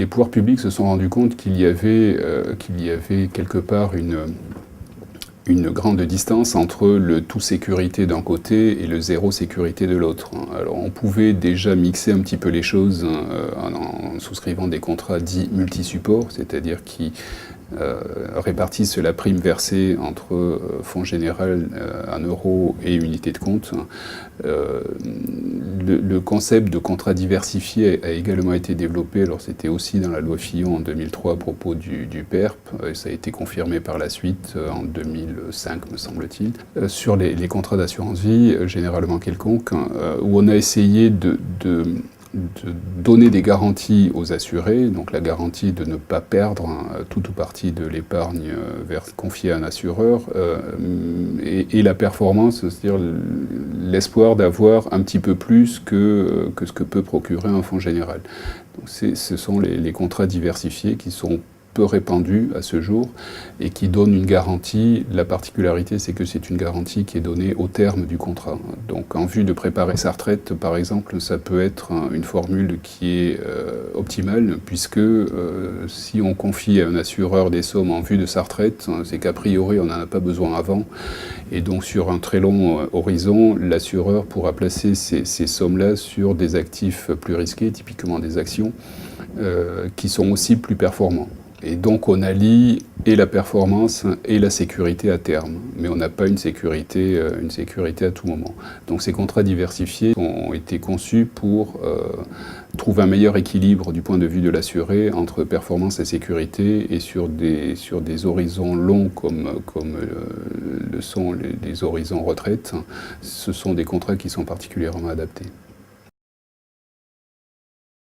les pouvoirs publics se sont rendus compte qu'il y avait quelque part une grande distance entre le tout sécurité d'un côté et le zéro sécurité de l'autre. Alors on pouvait déjà mixer un petit peu les choses en souscrivant des contrats dits multisupports, c'est-à-dire qui répartissent la prime versée entre fonds général, 1 euro et unité de compte. Le concept de contrat diversifié a également été développé, alors c'était aussi dans la loi Fillon en 2003 à propos du PERP, et ça a été confirmé par la suite en 2005 me semble-t-il, sur les contrats d'assurance vie, généralement quelconques, où on a essayé de donner des garanties aux assurés, donc la garantie de ne pas perdre tout ou partie de l'épargne confiée à un assureur, et la performance, c'est-à-dire l'espoir d'avoir un petit peu plus que ce que peut procurer un fonds général. Donc ce sont les contrats diversifiés qui sont peu répandus à ce jour et qui donnent une garantie. La particularité, c'est que c'est une garantie qui est donnée au terme du contrat. Donc en vue de préparer sa retraite, par exemple, ça peut être une formule qui est optimale, puisque si on confie à un assureur des sommes en vue de sa retraite, c'est qu'a priori on n'en a pas besoin avant, et donc sur un très long horizon, l'assureur pourra placer ces sommes-là sur des actifs plus risqués, typiquement des actions, qui sont aussi plus performants. Et donc on allie et la performance et la sécurité à terme, mais on n'a pas une sécurité à tout moment. Donc ces contrats diversifiés ont été conçus pour trouver un meilleur équilibre du point de vue de l'assuré entre performance et sécurité, et sur des horizons longs comme le sont les horizons retraite, ce sont des contrats qui sont particulièrement adaptés.